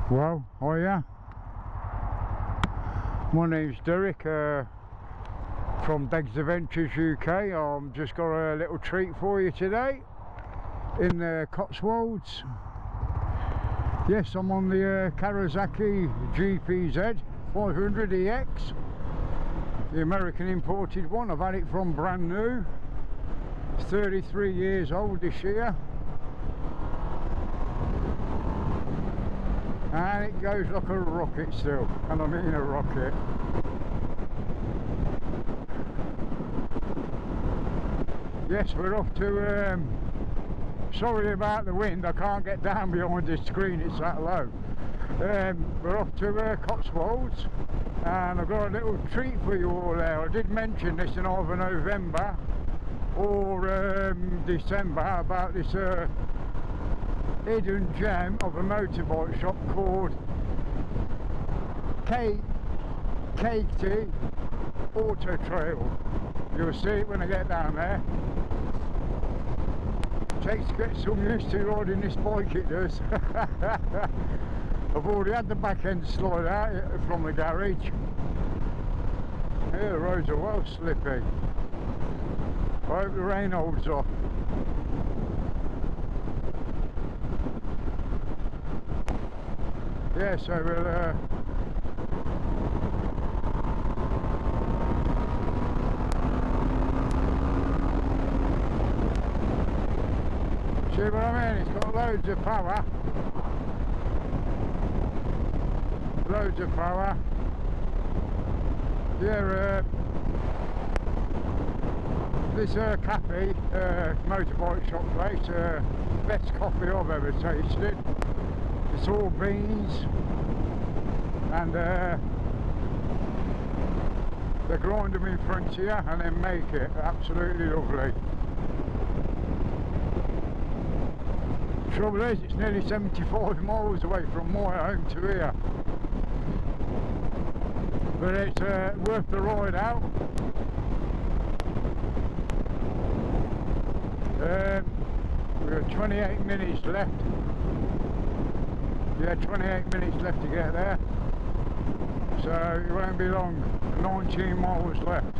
Well, hiya. My name's Derek from Beggs Adventures UK. I've just got a little treat for you today in the Cotswolds. Yes, I'm on the Kawasaki GPZ 500EX, the American imported one. I've had it from brand new. It's 33 years old this year. And it goes like a rocket still, and I mean a rocket. Yes, we're off to, sorry about the wind, I can't get down behind the screen, it's that low. We're off to Cotswolds, and I've got a little treat for you all there. I did mention this in either November or December about this hidden gem of a motorbike shop called KT Auto Trail. You'll see it when I get down there. Takes to get some used to riding this bike, it does. I've already had the back end slide out from the garage. Yeah, the roads are well slippy. I hope the rain holds off. Yeah, so we'll see what I mean? It's got loads of power. Loads of power. Yeah, this cafe, motorbike shop place, best coffee I've ever tasted. It's all beans, and they grind them in front of you and then make it. Absolutely lovely. The trouble is, it's nearly 75 miles away from my home to here, but it's worth the ride out. We've got 28 minutes left. Yeah, 28 minutes left to get there, so it won't be long. 19 miles left.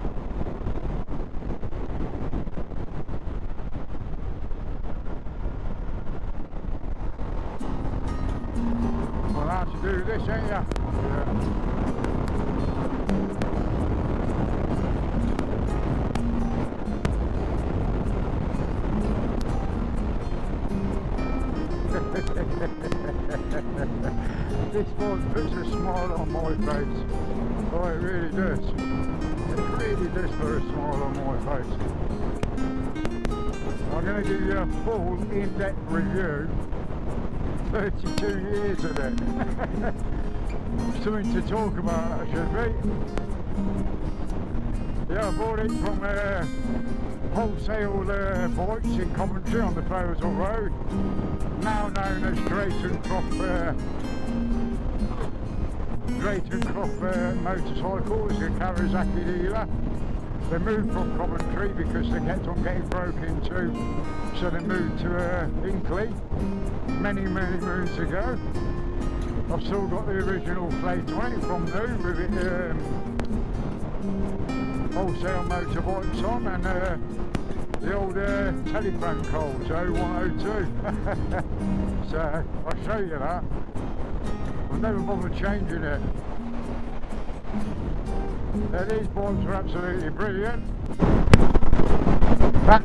Well, how to do this, ain't ya? Yeah. This bike puts a smile on my face. Oh, it really does. It really does put a smile on my face. I'm going to give you a full in-depth review. 32 years of it. Something to talk about, that should be. Yeah, I bought it from Wholesale Bikes in Coventry on the Toasty Road, now known as Drayton Croft Motorcycles, a Kawasaki dealer. They moved from Coventry because they kept on getting broken into, so they moved to Hinkley many moons ago. I've still got the original plate on it from new with it, Wholesale Motorbikes on, and the old telephone codes 0102. So I'll show you that. I've never bothered changing it. These bikes are absolutely brilliant. That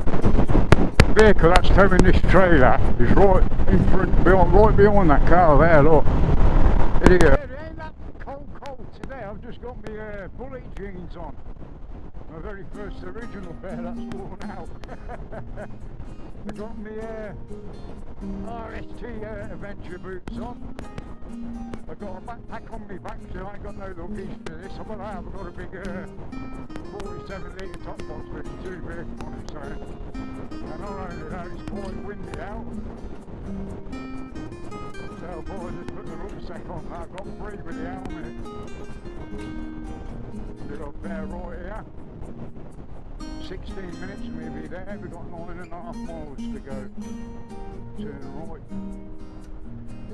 vehicle that's towing this trailer is right in front, right behind that car there, look. Idiot. It ain't that cold today. I've just got my bullet jeans on. My very first original pair that's worn out. I got my RST adventure boots on. I've got a backpack on my back, so I ain't got no luggage for this. I've got a big 47 litre top box with 2 beers on it, so. And not only that, it's quite windy out. So I thought I'd just put the rucksack on. I've got free with the helmet. Little pair right here. 16 minutes and we'll be there. We've got 9.5 miles to go. Turn right.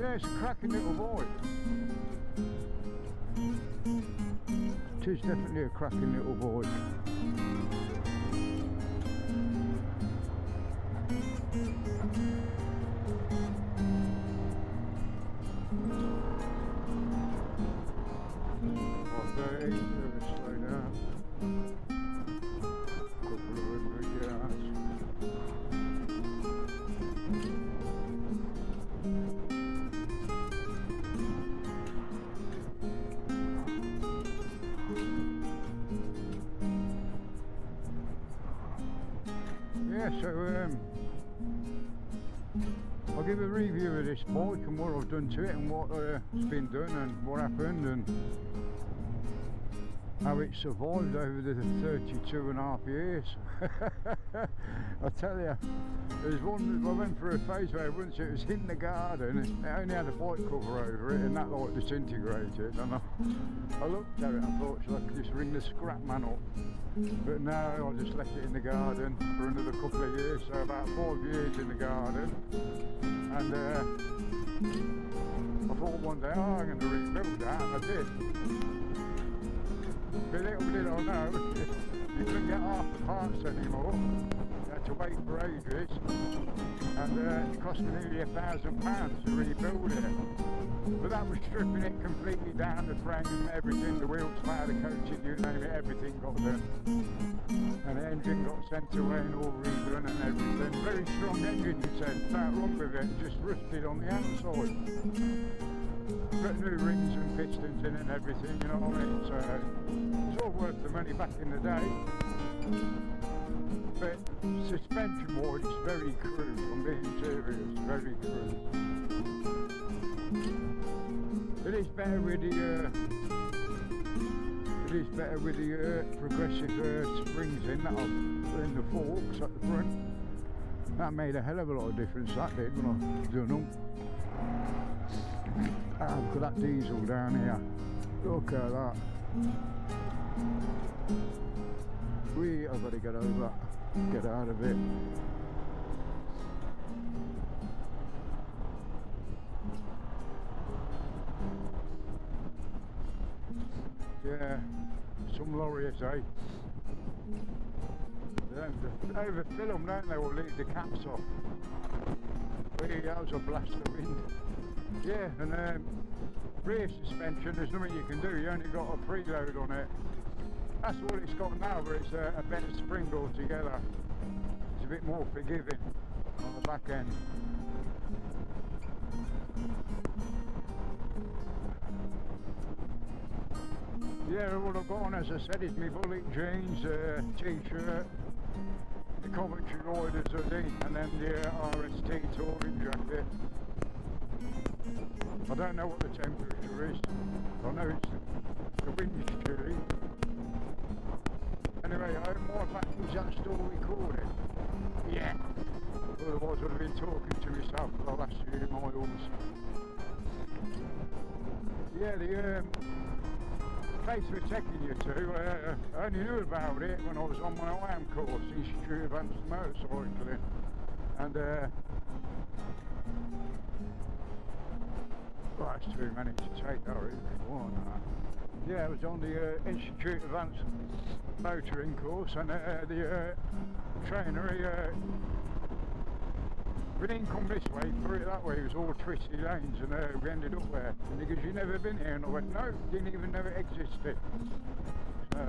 Yeah, it's a cracking little bike. It is definitely a cracking little bike. Slow down. Couple of 100 yards. Yeah, so I'll give a review of this bike and what I've done to it and what's been done and what happened and how it survived over the 32.5 years. I tell you, there's one, I went through a phase where once it was in the garden, it only had a bike cover over it and that like disintegrated, and I looked at it and I thought, should I just ring the scrap man up? But no, I just left it in the garden for another couple of years, so about 5 years in the garden, and I thought one day, oh, I'm going to rebuild that, and I did. But little did I know, you couldn't get half the parts anymore. You had to wait for ages, and it cost me nearly £1,000 to rebuild it. But that was stripping it completely down, the frame, everything, the wheels, powder coating, you name it, everything got done. And the engine got sent away and all redone and everything. Very strong engine, he said, nothing wrong with it, just rusted on the outside. Got new rings and pistons in and everything, you know what I mean? So it's all worth the money back in the day. But suspension wise, it's very crude, I'm being serious, very crude. It is better with the progressive springs in that in the forks at the front. That made a hell of a lot of difference, that did, when I done them. Look at that diesel down here. Look at that. I've got to get over. Get out of it. Yeah, some lorries, eh? They overfill them, don't they, or leave the caps off. That was a blast of wind. Yeah, and rear suspension, there's nothing you can do, you only got a preload on it. That's all it's got now, but it's a better spring altogether. It's a bit more forgiving on the back end. Yeah, all I've got on, as I said, is my bullet jeans, T-shirt, the Coventry Riders hoodie, and then the RST touring jacket. I don't know what the temperature is. I know it's the wind is chilly. Anyway, I hope my battery's that still recording. Yeah. Otherwise I'd have been talking to myself for the last few miles. Yeah, the place we're taking you to, I only knew about it when I was on my IAM course, Institute of Advanced Motorcycling. And well, it's too many to take, though, yeah, I was on the Institute of Advanced Motoring course, and the trainer, we didn't come this way, through it that way, it was all twisty lanes, and we ended up there. And he goes, "You never been here?" And I went, "No, didn't even know it existed." So,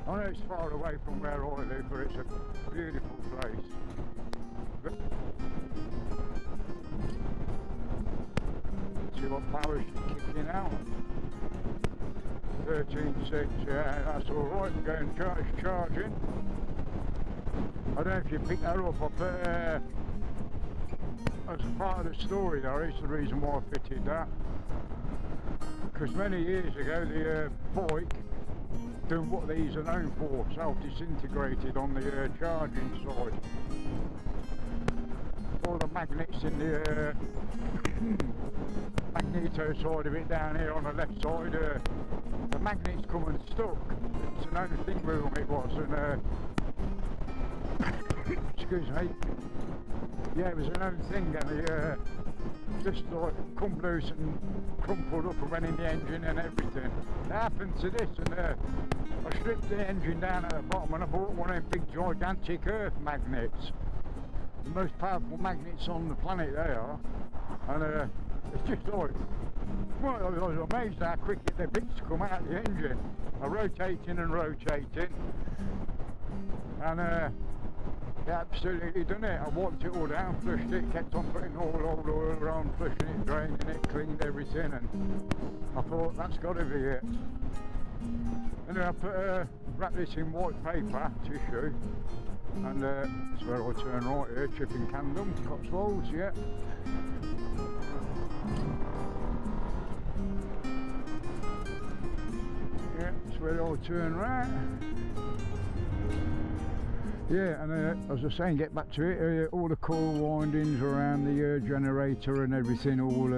I know it's far away from where I live, but it's a beautiful place. See what power she's kicking out. 13.6, yeah, that's alright, I'm going charging. I don't know if you picked that up, but as part of the story though, it's the reason why I fitted that. Because many years ago the bike, doing what these are known for, self-disintegrated on the charging side. All the magnets in the magneto side of it down here on the left side, the magnets come unstuck. It's an only thing with them it was, and excuse me, Yeah, it was an own thing, and he just like come loose and crumpled up and went in the engine and everything. It happened to this, and I stripped the engine down at the bottom and I bought one of them big gigantic earth magnets. The most powerful magnets on the planet they are, and it's just like, well, I was amazed how quick the bits come out of the engine. Rotating and rotating, and absolutely done it. I wiped it all down, flushed it, kept on putting all old oil on, flushing it, draining it, cleaned everything, and I thought that's got to be it. And then I wrapped this in white paper, tissue, and that's where I turn right here, chipping Camden, Cotswolds, yeah. Yeah, that's where I turn right. Yeah, and as I was saying, get back to it, all the coil windings around the generator and everything, all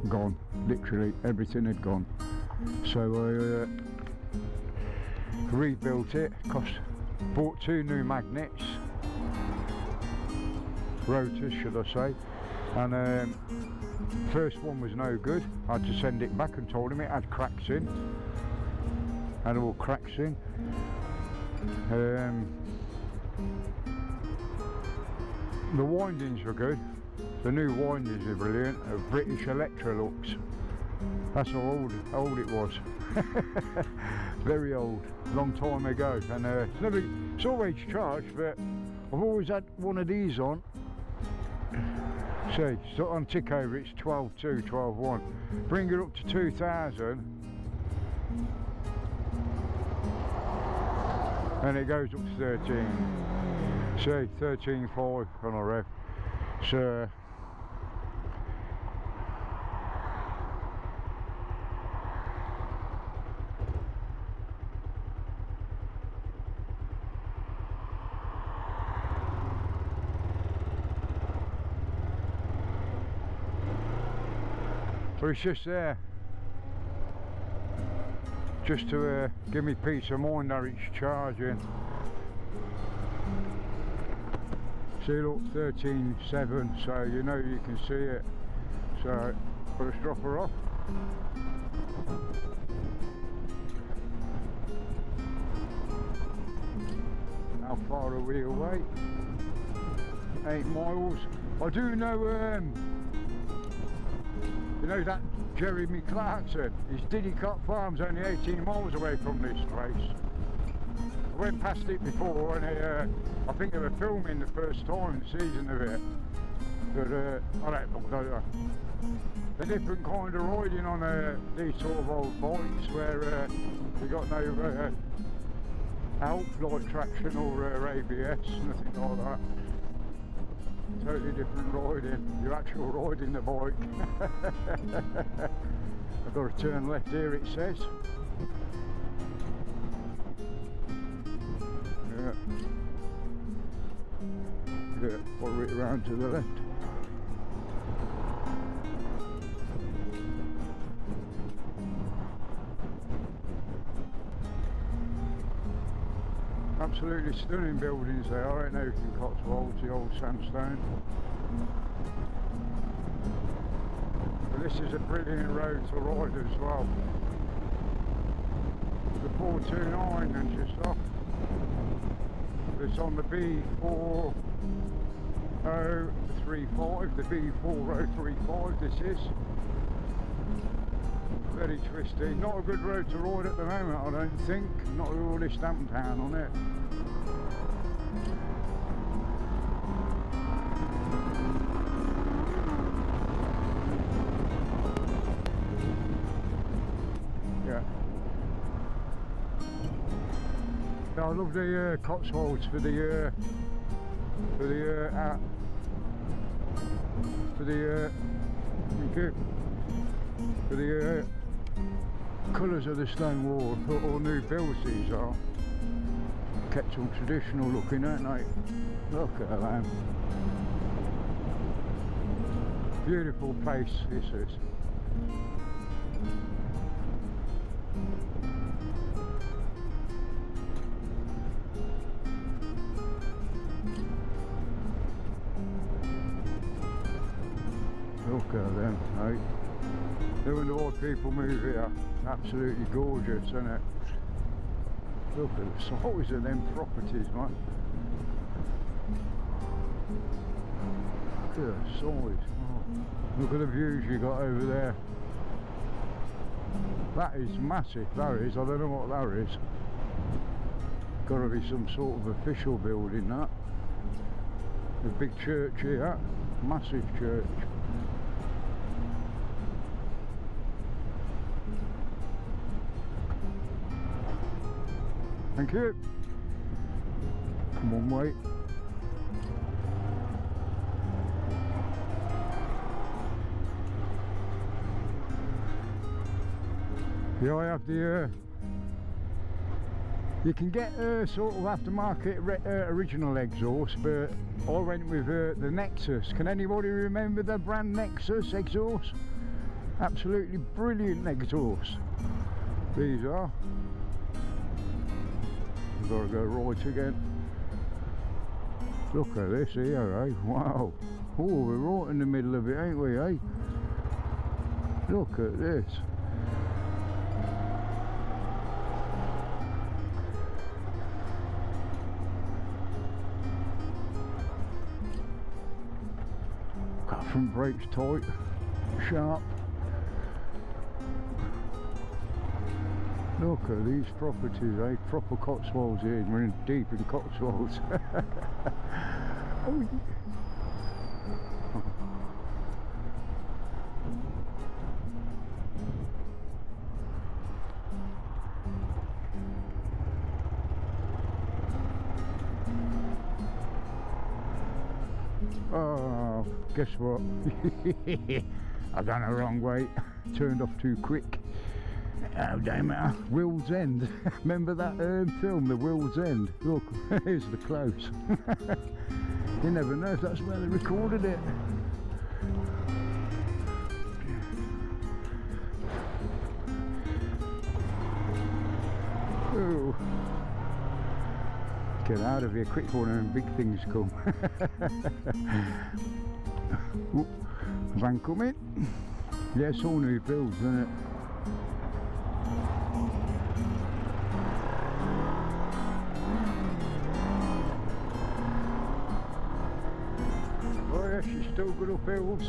gone, literally everything had gone. So I rebuilt it, bought 2 new magnets, rotors should I say, and first one was no good. I had to send it back and told him it had cracks in, had all cracks in. The windings were good. The new windings are brilliant. British Electrolux. That's how old it was. Very old, long time ago. And it's always charged, but I've always had one of these on. See, so on tick over it's 12.2, 12.1. Bring it up to 2000. And it goes up to 13. See, 13.5 on a rev. So but it's just there, just to give me peace of mind that it's charging. See, look, 13.7, so you know you can see it. So I'll just drop her off. How far are we away? 8 miles. I do know, you know that Jeremy Clarkson, his Diddycott Farm's only 18 miles away from this place. I went past it before, and I think they were filming the first time season of it. But I don't know. A different kind of riding on these sort of old bikes where you got no help like traction or ABS, nothing like that. Totally different riding. You're actually riding the bike. I've got to turn left here, it says. Yeah, follow it around to the left. Absolutely stunning buildings they are, ain't they, in Cotswolds, the old sandstone. But this is a brilliant road to ride as well. The 429 and just off. It's on the B4035, the B4035 this is. Very twisty, not a good road to ride at the moment I don't think, not with all this stamp down on it. Yeah, I love the Cotswolds for the colours of the stone wall, all new builds these are. Kept them traditional looking, aren't they? Look at them. Beautiful place this is. Look at them, mate. No wonder why people move here. Absolutely gorgeous, isn't it? Look at the size of them properties, man. Look at the size. Oh. Look at the views you got over there. That is massive, that is. I don't know what that is. Got to be some sort of official building, that. A big church here. Massive church. Thank you. Come on, wait. Yeah, I have the you can get sort of aftermarket original exhaust, but I went with the Nexus. Can anybody remember the brand Nexus exhaust? Absolutely brilliant exhaust. These are. We've got to go right again. Look at this here, eh? Wow. Oh, we're right in the middle of it, ain't we, eh? Look at this. Got front brakes tight, sharp. Look at these properties, eh? Proper Cotswolds here. We're in deep in Cotswolds. Oh. Oh, guess what? I've done the wrong way. Turned off too quick. Oh, damn it. World's End. Remember that film, The World's End? Look, here's the close. You never know if that's where they recorded it. Oh. Get out of here quick before them big things come. Ooh, van coming. Yeah, it's all new builds, isn't it? Oh yeah, she's still good up hills.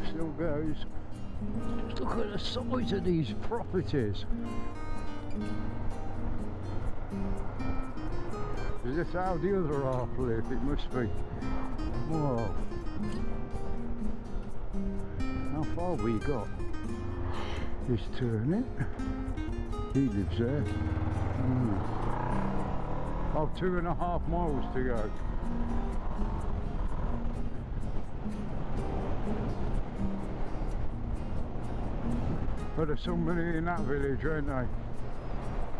Still goes. Just look at the size of these properties. Is this how the other half live? It must be. Whoa. How far we got? He's turning. He lives there. Oh, 2.5 miles to go. But there's somebody in that village, aren't they?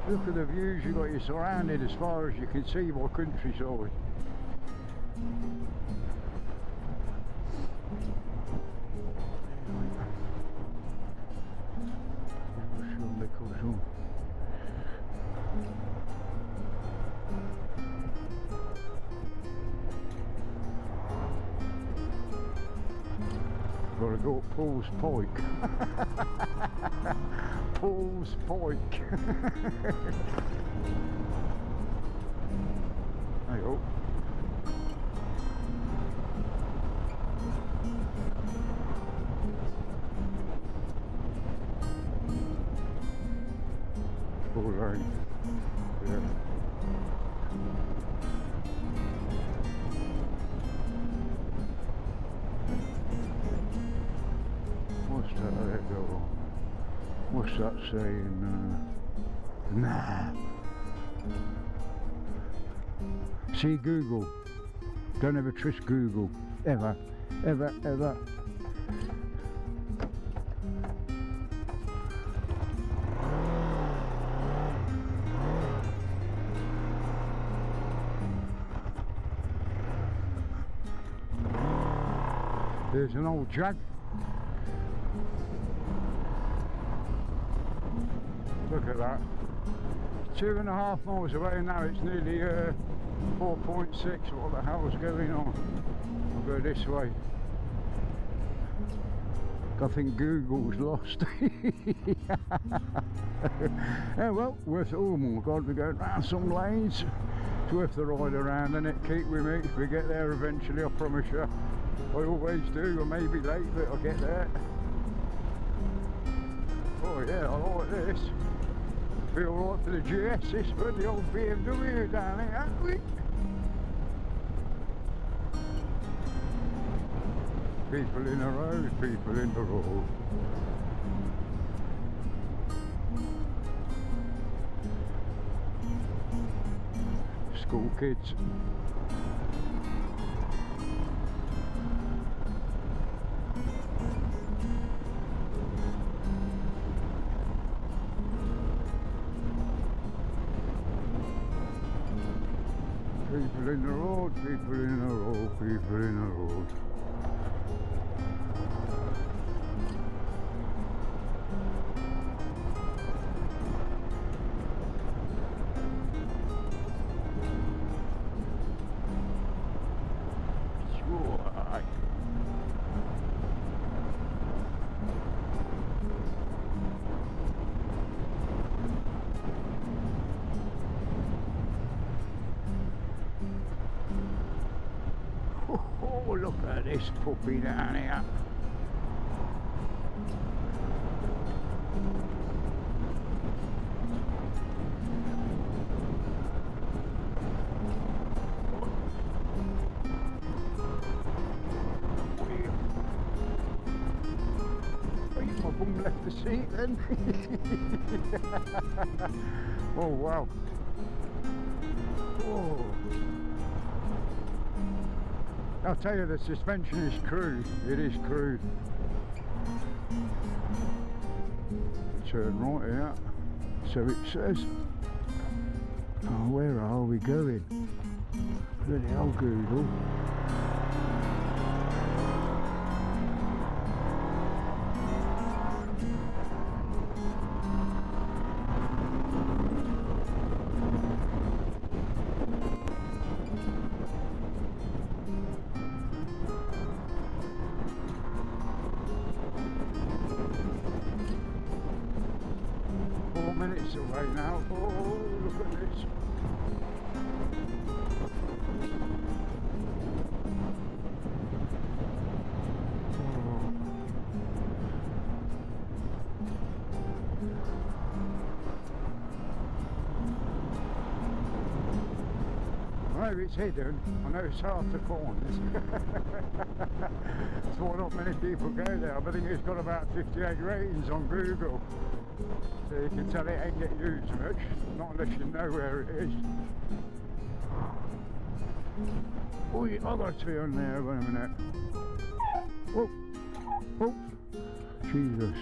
Look at the views you got. You're surrounded as far as you can see by countryside. Gotta go up Paul's Pike. Paul's Pike. There you go. All right. Yeah. What's that? There you go. What's that saying? Nah. See Google. Don't ever trust Google. Ever. Ever, ever. There's an old Jag. Look at that. 2.5 miles away now, it's nearly 4.6. What the hell is going on? I'll go this way. I think Google's lost. Yeah, well, worth it. Oh my God, we're going round some lanes. It's worth the ride around, and it keep with me. We get there eventually, I promise you. I always do. I may be late, but I'll get there. Oh yeah, I like this. Feel right for the GS, this one, the old BMW down here, haven't we? People in the road, people in the road. School kids. People in the road, people in the road, people in the road. Oh, look at this puppy down here. My bum left the seat then. Oh wow. Oh. I'll tell you, the suspension is crude. It is crude. Turn right here. So it says. Oh, where are we going? Bloody hell, Google. 4 minutes away now. Oh, look at this. Maybe it's hidden. I know it's hard to find. That's why not many people go there. I think it's got about 58 ratings on Google. So you can tell it ain't get used much, not unless you know where it is. Oh, I've got a tree on there, wait a minute. Oh, oh, Jesus.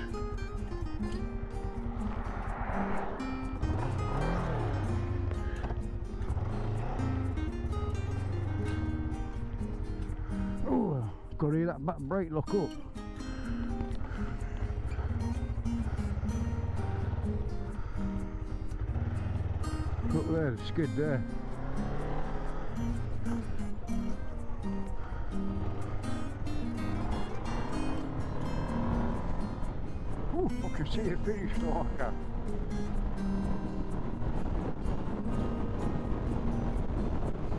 Oh, got to hear that back brake lock up. Look there, the skid there. Ooh, I can see a finish marker.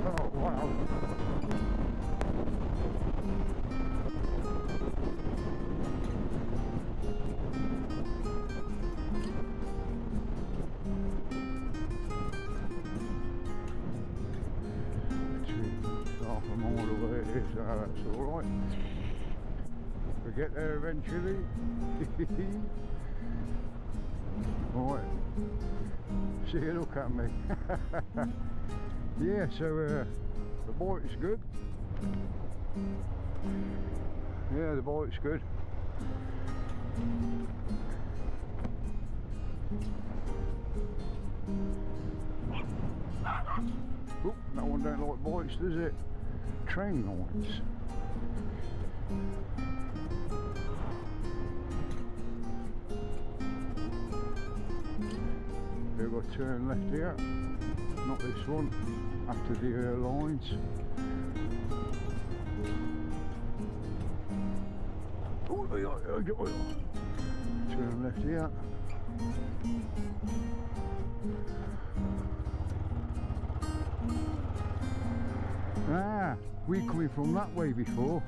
Oh wow. From all the way it is, so that's alright. We get there eventually. Right. See you look at me. Yeah, so the bike's good. Yeah, the bike's good. Oh, no one don't like bikes, does it? Train lights. We've got to turn left here, not this one, after the lines. Oh, Turn left here. Ah, we coming from that way before.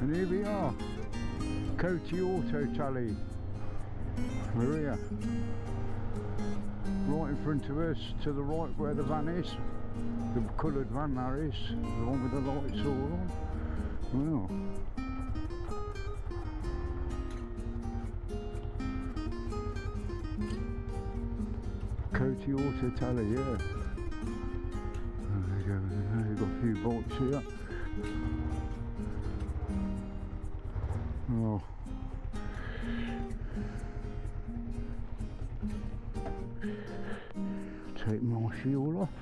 And here we are. Coty Auto Tally. We're here. Right in front of us, to the right where the van is. The coloured van there is. The one with the lights all on. Well. Coty Auto Tally, yeah. There we go, we've got a few bikes here. Oh. Take my fuel off.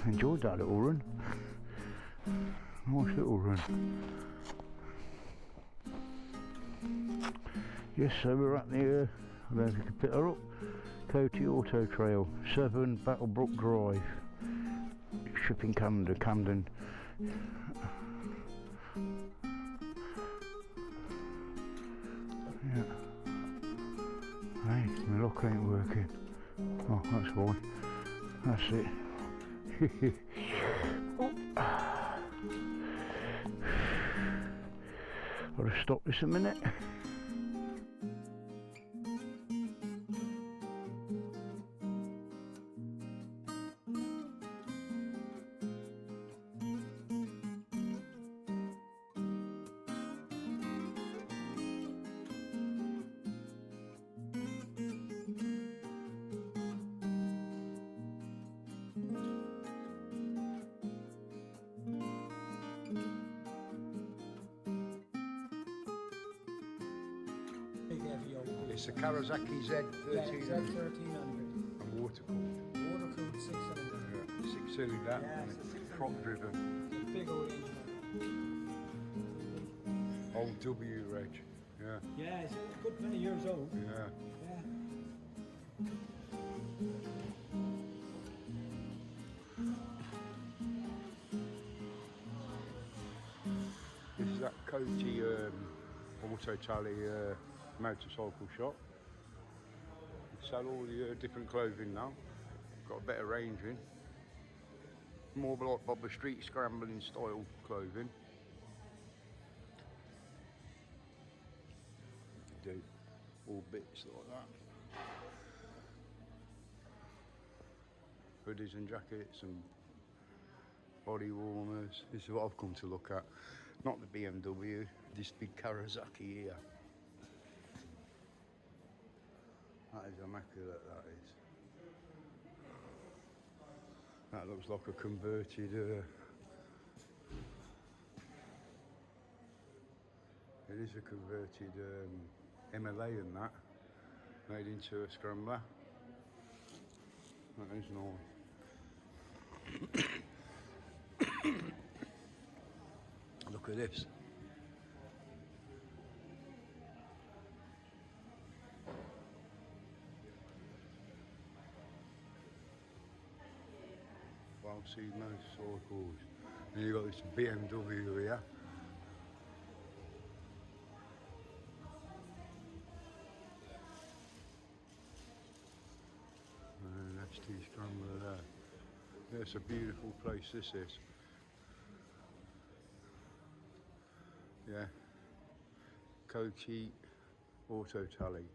Enjoyed that little run. Nice little run. Yes, so we're at the, I don't know if you can pick her up, Coty Auto Trail, 7 Battlebrook Drive, shipping Camden. Yeah. Hey, my lock ain't working. Oh, that's why. That's it. Oh. I'll just stop this a minute. It's the Kawasaki Z1300. Yeah, Z1300. And water cooled. Water cooled 6-cylinder. Yeah, 6-cylinder, Yeah, and it's a it's 6-cylinder. prop driven. Big old engine. Old W reg. Yeah. Yeah, it's a good many years old. Yeah. Yeah. This is that Coty Auto Tally motorcycle shop. We sell all the different clothing now. Got a better range in. More like Bob the Street scrambling style clothing. Do all bits like that. Hoodies and jackets and body warmers. This is what I've come to look at. Not the BMW, this big Kawasaki here. That is immaculate, that is. That looks like a converted, it is a converted MLA and that, made into a scrambler. That is nice. Look at this. Well, see motorcycles. And you've got this BMW here. And an ST Scrambler there. Yeah, it's a beautiful place, this is. Yeah. Coty Auto Tally.